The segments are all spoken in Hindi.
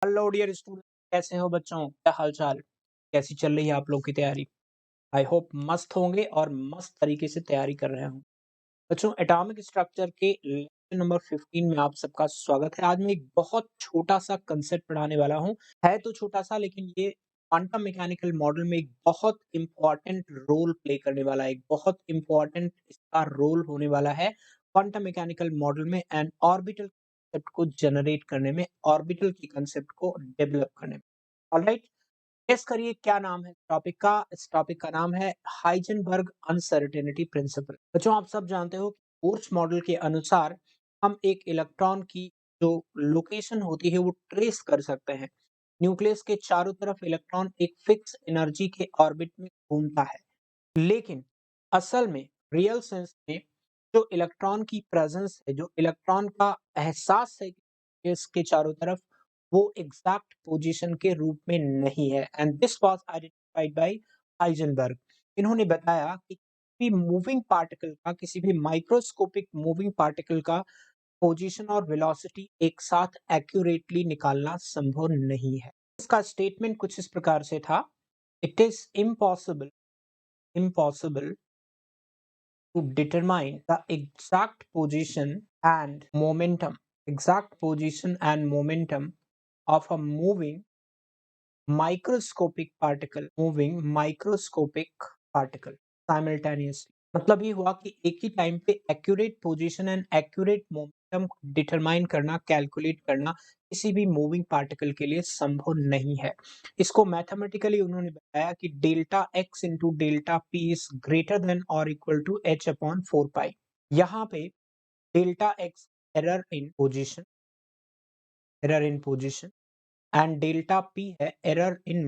हेलो डियर स्टूडेंट, कैसे हो बच्चों? क्या हाल चाल? कैसी चल रही है आप लोग की तैयारी? आई होप मस्त होंगे और मस्त तरीके से तैयारी कर रहे हों। बच्चों, एटॉमिक स्ट्रक्चर के लेक्चर नंबर 15 में आप सबका स्वागत है। आज मैं एक बहुत छोटा सा कंसेप्ट पढ़ाने वाला हूँ। है तो छोटा सा, लेकिन ये क्वांटम मैकेनिकल मॉडल में एक बहुत इंपॉर्टेंट रोल प्ले करने वाला है। एक बहुत इंपॉर्टेंट इसका रोल होने वाला है क्वांटम मैकेनिकल मॉडल में एंड ऑर्बिटल कंसेप्ट को जनरेट करने में, ऑर्बिटल की कंसेप्ट को डेवलप करने में। ऑलराइट, गेस करिए क्या नाम है टॉपिक का? इस टॉपिक का नाम है हाइजेनबर्ग अनसर्टेनिटी प्रिंसिपल। बच्चों, आप सब जानते हो कि बोर्स मॉडल के अनुसार हम एक इलेक्ट्रॉन की जो लोकेशन होती है वो ट्रेस कर सकते हैं। न्यूक्लियस के चारों तरफ इलेक्ट्रॉन एक फिक्स एनर्जी के ऑर्बिट में घूमता है, लेकिन असल में रियल सेंस में जो इलेक्ट्रॉन की प्रेजेंस है, जो इलेक्ट्रॉन का एहसास है कि इसके चारों तरफ, वो एग्जैक्ट पोजीशन के रूप में नहीं है। And this was identified by Heisenberg. इन्होंने बताया कि किसी भी मूविंग पार्टिकल का, किसी भी माइक्रोस्कोपिक मूविंग पार्टिकल का पोजीशन और वेलोसिटी एक साथ एक्यूरेटली निकालना संभव नहीं है। इसका स्टेटमेंट कुछ इस प्रकार से था: it is impossible to determine the exact position and momentum of a moving microscopic particle simultaneously। मतलब ये हुआ कि एक ही टाइम पे accurate position and accurate momentum determine करना, कैलकुलेट करना किसी भी मूविंग पार्टिकल के लिए संभव नहीं है। इसको मैथमेटिकली उन्होंने बताया कि delta x into delta p is greater than और इक्वल टू एच अपॉन 4 पाई। यहाँ पे delta x error in position and delta P है एरर इन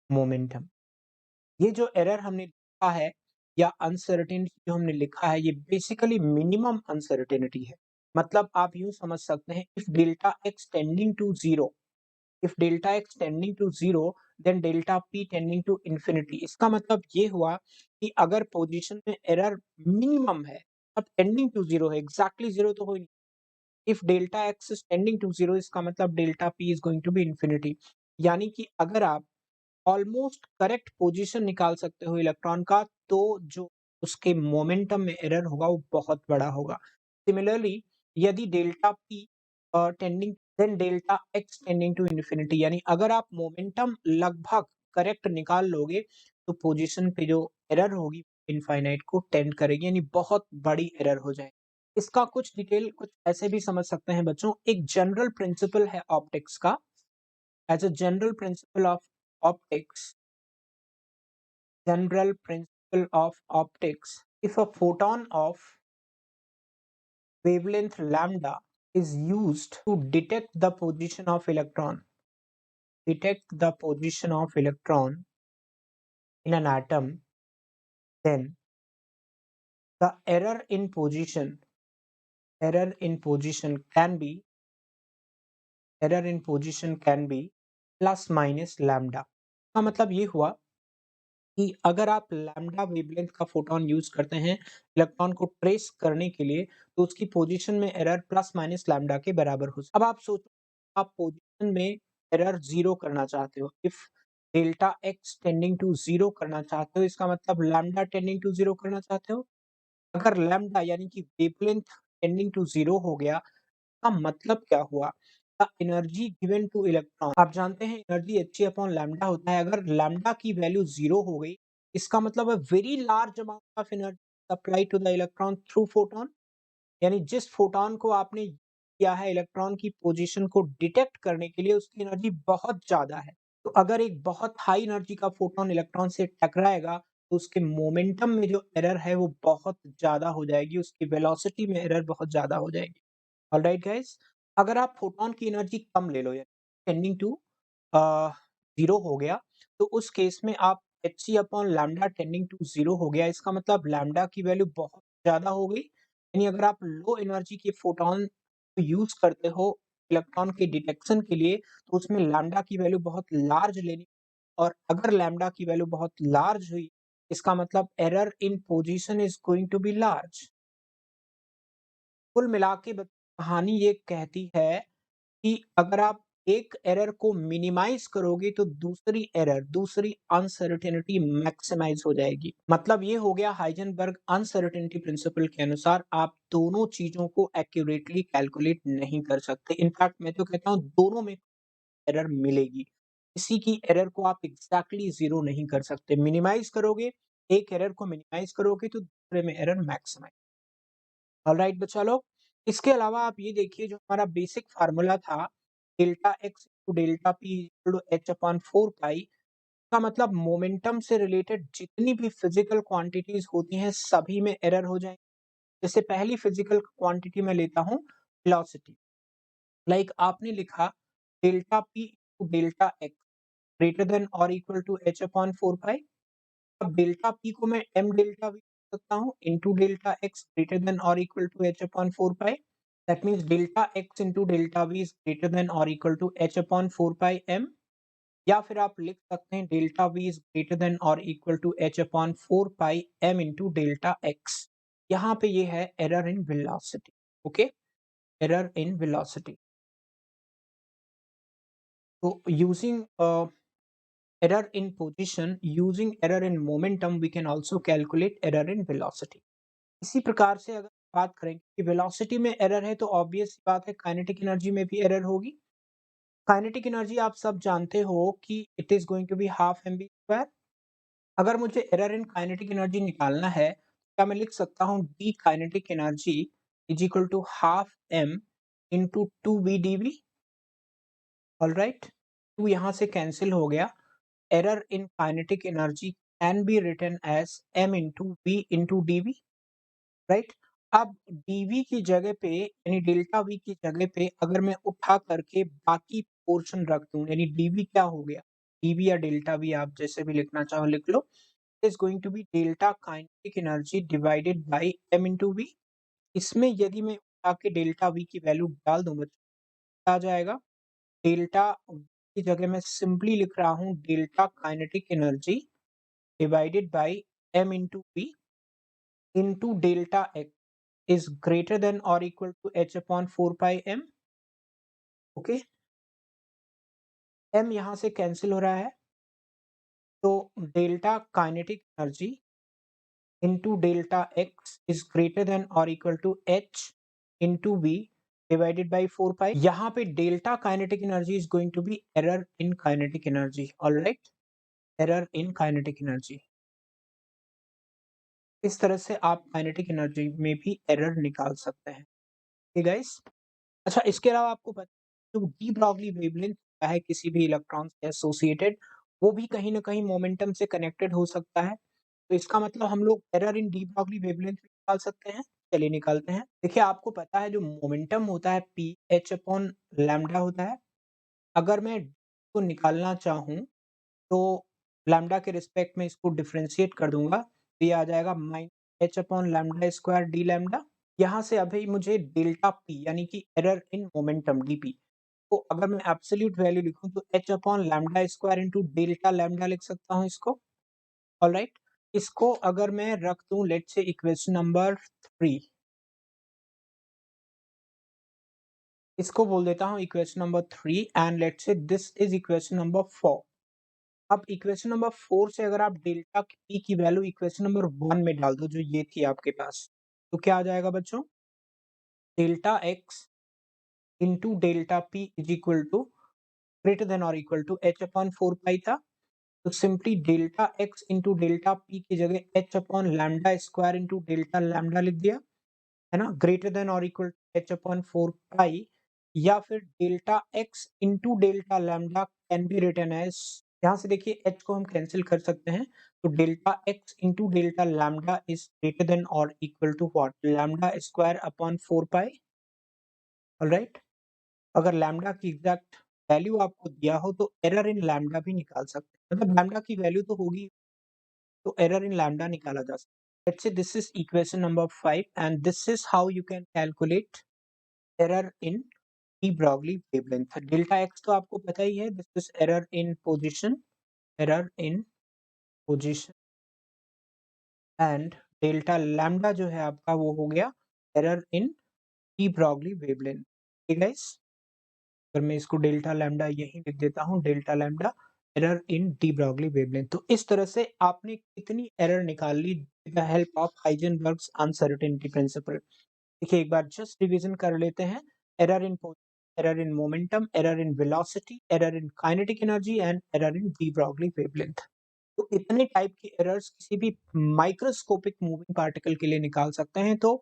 मोमेंटम। ये जो एरर हमने लिखा है या अनसर्टेनिटी जो हमने लिखा है, ये बेसिकली मिनिमम अनसर्टेनिटी है। मतलब आप यूं समझ सकते हैं, if delta x tending to zero then delta p tending to infinity. इसका मतलब ये हुआ कि अगर पोजीशन में एरर मिनिमम है, अब टेंडिंग टू जीरो है, एग्जैक्टली जीरो तो हो ही नहीं। If delta x is tending to zero, इसका मतलब delta p is going to be infinity. यानी कि अगर आप ऑलमोस्ट करेक्ट पोजीशन निकाल सकते हो इलेक्ट्रॉन का, तो जो उसके मोमेंटम में एरर होगा वो बहुत बड़ा होगा। सिमिलरली, यदि delta p tending then delta x tending to infinity, यानी अगर आप मोमेंटम लगभग करेक्ट निकाल लोगे तो पोजीशन पे जो एरर होगी इनफाइनाइट को टेंड करेगी, यानी बहुत बड़ी एरर हो जाएगी। इसका कुछ डिटेल कुछ ऐसे भी समझ सकते हैं बच्चों। एक जनरल प्रिंसिपल है ऑप्टिक्स का। As a general principle of optics, general principle of optics, if a photon of wavelength lambda is used to detect the position of electron in an atom, then the error in position can be plus minus lambda। का मतलब ये हुआ कि अगर आप लैम्डा वेवलेंथ का फोटोन यूज करते हैं इलेक्ट्रॉन को ट्रेस करने के लिए, तो उसकी पोजीशन में एरर प्लस माइनस लैम्डा के बराबर हो। अब आप सोचो, आप पोजीशन में एरर जीरो करना चाहते हो। If delta x tending to zero करना चाहते हो, इसका मतलब लैम्डा टेंडिंग टू जीरो करना चाहते हो। अगर लैम्डा यानी कि वेवलेंथ टेंडिंग टू जीरो हो गया, का मतलब क्या हुआ? एनर्जी गिवन टू इलेक्ट्रॉन, आप जानते हैं एनर्जी एच अपॉन लैम्डा होता है। अगर लैम्डा की वैल्यू जीरो हो गई, इसका मतलब है very large amount of energy supply to the electron through photon. यानी जिस फोटोन को आपने किया है इलेक्ट्रॉन की पोजीशन को डिटेक्ट करने के लिए, उसकी एनर्जी बहुत ज्यादा है। तो अगर एक बहुत हाई एनर्जी का फोटोन इलेक्ट्रॉन से टकराएगा, तो उसके मोमेंटम में जो एरर है वो बहुत ज्यादा हो जाएगी, उसकी वेलोसिटी में एरर बहुत ज्यादा हो जाएगी। ऑलराइट गाइस, अगर आप फोटोन की एनर्जी कम ले लो, टेंडिंग टू जीरो हो गया, तो उस केस में आप h c upon lambda tending to zero हो गया, इसका मतलब लैम्डा की वैल्यू बहुत ज्यादा हो गई। यानी अगर आप लो एनर्जी के फोटोन यूज करते हो इलेक्ट्रॉन के डिटेक्शन के लिए, तो उसमें लैम्डा की वैल्यू बहुत लार्ज लेनी। और अगर लैम्डा की वैल्यू बहुत लार्ज हुई, इसका मतलब error in position is going to be large. कुल मिला के कहानी ये कहती है कि अगर आप एक एरर को मिनिमाइज करोगे तो दूसरी अनसर्टेनिटी मैक्सिमाइज हो जाएगी। मतलब ये हो गया हाइजेनबर्ग अनसर्टेनिटी प्रिंसिपल के अनुसार आप दोनों चीजों को एक्यूरेटली कैलकुलेट नहीं कर सकते। इनफैक्ट मैं तो कहता हूँ दोनों में एरर मिलेगी। किसी की एरर को आप एग्जैक्टली जीरो नहीं कर सकते। मिनिमाइज करोगे, एक एरर को मिनिमाइज करोगे तो दूसरे में एरर मैक्सिमाइज। ऑलराइट बच्चा लोग, इसके अलावा आप ये देखिए जो हमारा बेसिक फार्मूला था delta x to delta p equal to H upon 4 pi का मतलब मोमेंटम से रिलेटेड जितनी भी फिजिकल क्वांटिटीज होती हैं सभी में एरर हो जाएंगे। जैसे पहली फिजिकल क्वांटिटी में लेता हूँ वेलोसिटी। लाइक आपने लिखा delta p to delta x greater than और equal to H upon 4 pi. अब डेल्टा पी को मैं एम डेल्टा वी लिख सकता हूँ into delta x greater than और equal to H upon 4 pi. That means delta x into delta we is greater than और equal to H upon 4 pi m. या फिर आप लिख सकते हैं delta we is greater than और equal to H upon 4 pi m into delta x. यहाँ पे ये है error in velocity. Okay, error in velocity. तो using error in position, using error in momentum, we can also calculate error in velocity। इसी प्रकार से अगर बात करें कि वेलोसिटी में एरर है तो ऑब्वियस बात है काइनेटिक एनर्जी में भी एरर होगी। काइनेटिक एनर्जी आप सब जानते हो कि it is going to be half m v square. अगर मुझे एरर इन काइनेटिक एनर्जी निकालना है क्या मैं लिख सकता हूँ d kinetic energy is equal to half m into two v d v. All right, two यहाँ से कैंसिल हो गया। error in kinetic energy can be written as m into v into dv, right? अब dv की जगह पे यानी डेल्टा v की जगह पे अगर मैं उठा करके बाकी पोर्शन रख दूं यानी dv क्या हो गया, dv या डेल्टा v आप जैसे भी लिखना चाहो लिख लो, is going to be delta kinetic energy divided by m into v। इसमें यदि मैं उठा के डेल्टा v की वैल्यू डाल दूं बच्चों आ जाएगा डेल्टा की जगह मैं सिंपली लिख रहा हूँ delta kinetic energy divided by m into v into delta x is greater than or equal to h upon 4 pi m। Okay, m यहाँ से कैंसिल हो रहा है तो delta kinetic energy into delta x is greater than or equal to h into v divided by 4 pi। यहाँ पे delta kinetic energy is going to be error in kinetic energy। all right, error in kinetic energy। इस तरह से आप काइनेटिक एनर्जी में भी एरर निकाल सकते हैं। ओके गाइस, अच्छा इसके अलावा आपको पता है जो डी ब्रॉगली वेवलेंथ होता है किसी भी इलेक्ट्रॉन से एसोसिएटेड वो भी कहीं ना कहीं मोमेंटम से कनेक्टेड हो सकता है। तो इसका मतलब हम लोग error in de Broglie wavelength भी निकाल सकते हैं। चलिए निकालते हैं। देखिए आपको पता है जो मोमेंटम होता है पी एच अपॉन लैम्डा होता है। अगर मैं को निकालना चाहूँ तो लैम्डा के रिस्पेक्ट में इसको डिफरेंशिएट कर दूंगा तो ये आ जाएगा minus H upon lambda square D lambda. यहाँ से अभी मुझे डेल्टा पी यानी कि एरर इन मोमेंटम डीपी तो अगर मैं एब्सोल्यूट वैल्यू लिखूं तो H upon lambda square into delta lambda लिख सकता हूँ इसको। ऑलराइट, इसको अगर मैं रख दूं लेट्स से इक्वेशन नंबर 3, इसको बोल देता हूँ equation number 3 and let's say this is equation number 4। अब इक्वेशन नंबर 4 से अगर आप डेल्टा पी की वैल्यू इक्वेशन नंबर 1 में डाल दो जो ये थी आपके पास तो क्या आ जाएगा बच्चों, delta x into delta p is equal to greater than और equal to H upon 4 pi था। तो simply delta x into delta p की जगह h upon lambda square into delta lambda लिख दिया है ना, ग्रेटर देन और equal to H upon 4 pi. या फिर delta x into delta lambda can be written as, यहाँ से देखिए एच को हम कैंसिल कर सकते हैं तो delta x into delta lambda is greater than और equal to what, lambda square upon 4 pi. Alright, अगर लैम्डा की एग्जैक्ट वैल्यू आपको दिया हो तो एरर इन लैम्डा भी निकाल सकते हैं। मतलब लैम्डा की वैल्यू तो होगी तो एरर इन लैम्डा निकाला जा सकता है। Let's say this is equation number 5 and this is how you can calculate error in de Broglie wavelength. Delta x तो आपको पता ही है, this is error in position, error in position and delta lambda जो है आपका वो हो गया error in de Broglie wavelength. ठीक है गाइस, अगर मैं इसको डेल्टा लैम्डा यहीं लिख देता हूँ, delta lambda error in de Broglie wavelength. तो इस तरह से आपने कितनी एरर निकाल ली with the help of Heisenberg's uncertainty principle. देखिए एक बार जस्ट रिवीजन कर लेते हैं। Error in error in momentum, error in velocity, error in kinetic energy and error in de Broglie wavelength. तो इतने टाइप की एरर्स किसी भी माइक्रोस्कोपिक मूविंग पार्टिकल के लिए निकाल सकते हैं। तो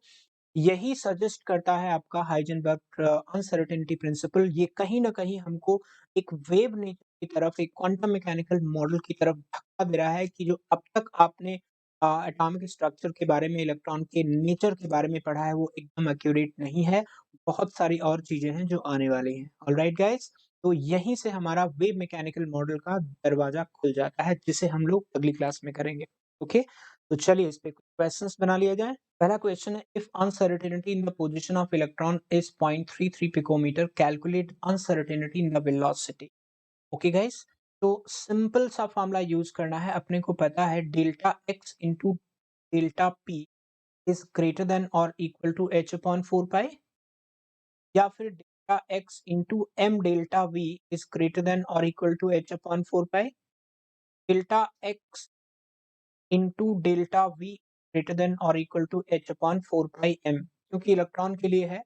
यही सजेस्ट करता है आपका हाइजेनबर्ग अनसर्टेनिटी प्रिंसिपल। ये कहीं न कहीं हमको एक वेव नेचर की तरफ, एक क्वांटम मैकेनिकल मॉडल की तरफ धक्का दे रहा है कि जो अब तक आपने एटॉमिक स्ट्रक्चर के बारे में, इलेक्ट्रॉन के नेचर के बारे में पढ़ा है, वो एकदम एक्यूरेट नहीं है। बहुत सारी और चीज़ें हैं जो आने वाली हैं। ऑलराइट गाइज़, तो यहीं से हमारा वेव मैकेनिकल मॉडल का दरवाज़ा खुल जाता है, जिसे हम लोग अगली क्लास में करेंगे। ओके? तो चलिए इस पे कुछ क्वेश्चंस बना लिया जाए। पहला क्वेश्चन है, if uncertainty in the position of electron is 0.33 picometer, calculate uncertainty in the velocity. Okay guys, तो सिंपल सा फॉर्मूला यूज करना है। अपने को पता है delta x into delta p is greater than और equal to H upon 4 pi, या फिर delta x into m delta we is greater than और equal to H upon 4 pi, delta x into delta V greater than और equal to H upon 4 pi m. क्योंकि इलेक्ट्रॉन के लिए है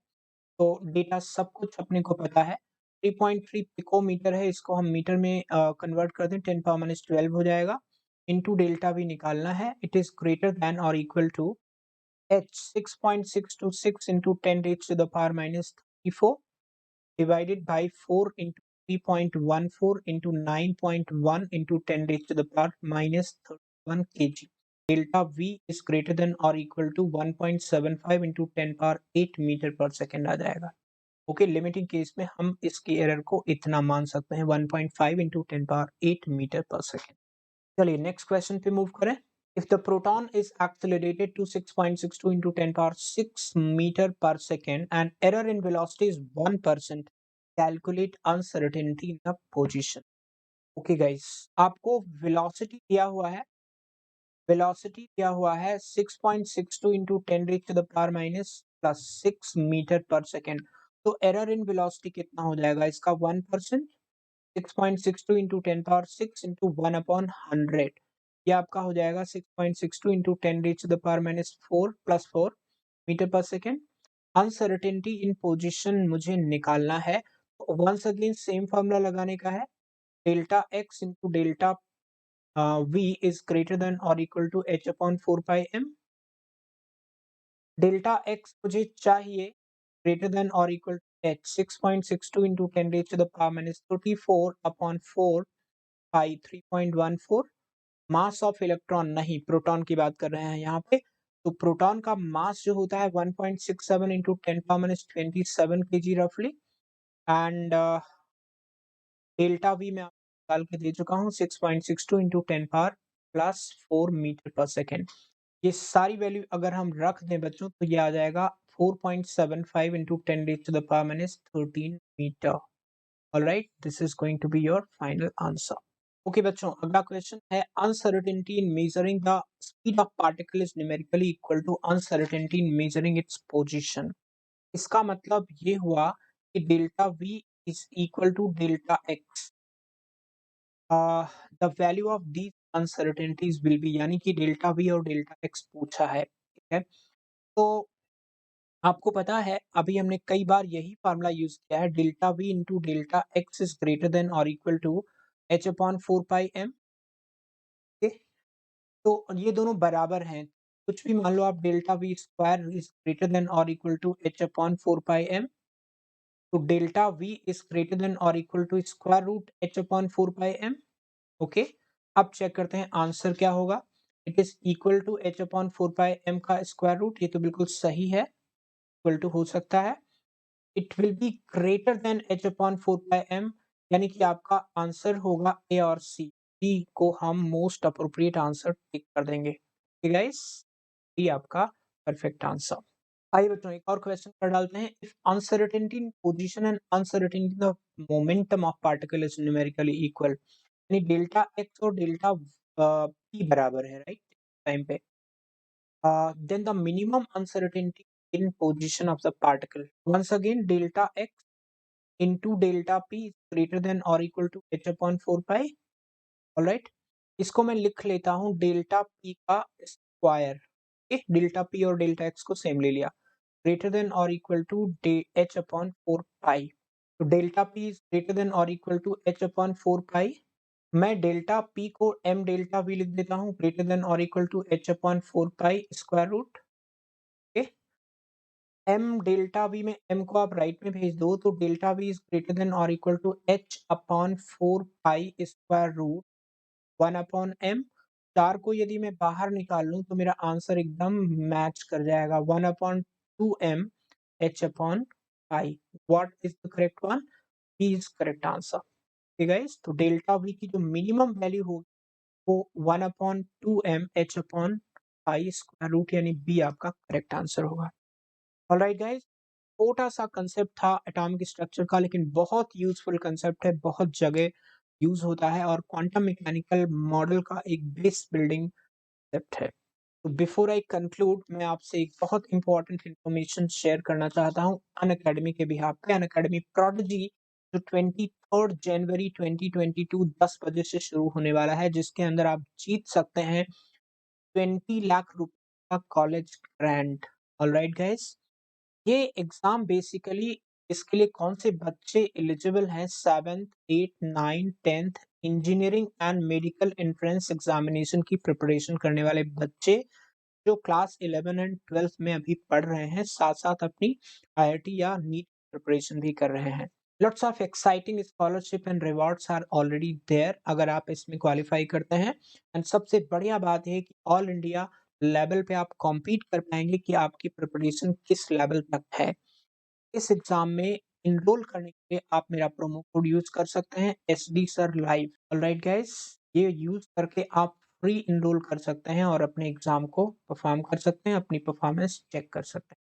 तो डेटा सब कुछ अपने को पता है। 3.3 पिकोमीटर है, इसको हम मीटर में कन्वर्ट कर दें 10⁻12 हो जाएगा। इंटू डेल्टा वी निकालना है, इट इज ग्रेटर देन और equal to h 6.626 into 10⁻⁻34 divided by 4 into 3.14 into 9.1 into 10 raised to the power minus 31 kg. Delta V is greater than or equal to 1.75 into 10 power 8 metre पर सेकेंड आ जाएगा। ओके, लिमिटिंग केस में हम इसकी एरर को इतना मान सकते हैं 1.5 into 10 power 8 मीटर पर सेकेंड। चलिए नेक्स्ट क्वेश्चन पे मूव करें। If the proton is accelerated to 6.62 into 10 power 6 meter per second and error in velocity is 1%, calculate uncertainty in the position. Okay guys, आपको velocity दिया हुआ है, velocity दिया हुआ है 6.62 into 10 raised to the power minus plus 6 meter per second। तो error in velocity कितना हो जाएगा इसका 1%। 6.62 into 10 power 6 into 1 upon 100, ये आपका हो जाएगा 6.62 into 10 raised to the power minus 4 plus 4 metre पर सेकेंड। अनसर्टेनिटी इन पोजीशन मुझे निकालना है। वंस अगेन सेम फॉर्मूला लगाने का है, delta x into delta we is greater than और equal to H upon 4 pi m. Delta x मुझे चाहिए ग्रेटर देन और equal to h 6.62 into 10 raised to the power minus 34 upon 4 pi 3.14। Mass of electron नहीं, प्रोटॉन की बात कर रहे हैं यहाँ पे। तो प्रोटॉन का मास जो होता है 1.67 into 10 power minus 27 kg रफली। एंड डेल्टा वी में आपको निकाल के दे चुका हूँ 6.62 into 10 power प्लस 4 मीटर पर सेकेंड। ये सारी वैल्यू अगर हम रख दें बच्चों तो ये आ जाएगा 4.75 into 10 raised to the power minus 13 metre. Alright, this is going to be your final answer. Okay बच्चों, अगला क्वेश्चन है, uncertainty in measuring the speed of particle is numerically equal to uncertainty in measuring its position. इसका मतलब ये हुआ कि delta we is equal to delta x, the value of these uncertainties will be, यानी कि डेल्टा वी और डेल्टा एक्स पूछा है, ठीक है। तो आपको पता है अभी हमने कई बार यही फार्मूला यूज किया है, delta v into delta x is greater than और equal to H upon 4 pi M. तो ये दोनों बराबर हैं। कुछ भी मान लो आप, delta V square is greater than और equal to H upon 4 pi M. तो delta we is greater than और equal to square root H upon 4 pi M. Okay, अब चेक करते हैं आंसर क्या होगा। It is equal to H upon 4 pi M का स्क्वायर रूट, ये तो बिल्कुल सही है, इक्वल टू हो सकता है। It will be greater than h upon 4 pi m, यानी कि आपका आंसर होगा ए और सी। डी को हम मोस्ट अप्रोप्रिएट आंसर टिक कर देंगे। गाइस, डी आपका परफेक्ट आंसर। आइए बच्चों एक और क्वेश्चन कर डालते हैं। If uncertainty in position and uncertainty the momentum of particle is numerically equal, यानी डेल्टा एक्स और डेल्टा पी बराबर है, राइट, टाइम पे, then the minimum uncertainty in position of the particle, once again delta x into delta p is greater than or equal to h upon 4 pi. Alright, इसको मैं लिख लेता हूँ डेल्टा p का स्क्वायर। डेल्टा p और डेल्टा x को सेम ले लिया, ग्रेटर देन और equal to h upon 4 pi. तो delta p is greater than और equal to h upon 4 pi. मैं डेल्टा p को m डेल्टा v लिख देता हूँ, ग्रेटर देन और equal to h upon 4 pi square root. m delta v में m को आप राइट में भेज दो तो delta v is greater than और equal to h upon 4 pi square root 1 upon m। 4 को यदि मैं बाहर निकाल लूं तो मेरा आंसर एकदम मैच कर जाएगा, 1 upon 2m h upon pi. What is the correct one? B is correct answer. ठीक है गाइस, तो डेल्टा v की जो मिनिमम वैल्यू होगी वो 1 upon 2m h upon pi square root, यानी बी आपका करेक्ट आंसर होगा। ऑलराइट गाइस, छोटा सा कंसेप्ट था एटॉमिक स्ट्रक्चर का, लेकिन बहुत यूजफुल कंसेप्ट है, बहुत जगह यूज होता है और क्वांटम मैकेनिकल मॉडल का एक बेस बिल्डिंग कंसेप्ट है। तो बिफोर आई कंक्लूड, मैं आपसे एक बहुत इंपॉर्टेंट इंफॉर्मेशन शेयर करना चाहता हूँ अनअकैडमी के बिहाफ पे। अनअकैडमी प्रोडिजी जो 23 जनवरी 2022 10 बजे से शुरू होने वाला है, जिसके अंदर आप जीत सकते हैं 20 लाख रुपए का कॉलेज ग्रांट। ऑलराइट गाइस, ये एग्जाम बेसिकली इसके लिए कौन से बच्चे एलिजिबल हैं? 7th 8th 9th 10th engineering and medical entrance examination की प्रिपरेशन करने वाले बच्चे जो क्लास 11 एंड 12th में अभी पढ़ रहे हैं, साथ साथ अपनी आईआईटी या नीट प्रिपरेशन भी कर रहे हैं। Lots of exciting scholarship and rewards are already there अगर आप इसमें क्वालिफाई करते हैं। एंड सबसे बढ़िया बात है कि ऑल इंडिया लेवल पे आप कॉम्पीट कर पाएंगे कि आपकी प्रिपरेशन किस लेवल तक है। इस एग्जाम में इनरोल करने के लिए आप मेरा प्रोमो कोड यूज कर सकते हैं SD sir live. Alright guys, ये यूज करके आप फ्री इनरोल कर सकते हैं और अपने एग्जाम को परफॉर्म कर सकते हैं, अपनी परफॉर्मेंस चेक कर सकते हैं।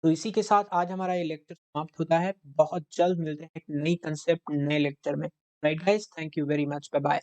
तो इसी के साथ आज हमारा ये लेक्चर समाप्त होता है। बहुत जल्द मिलते हैं एक नई कंसेप्ट नए लेक्चर में। Right guys, thank you very much, bye bye.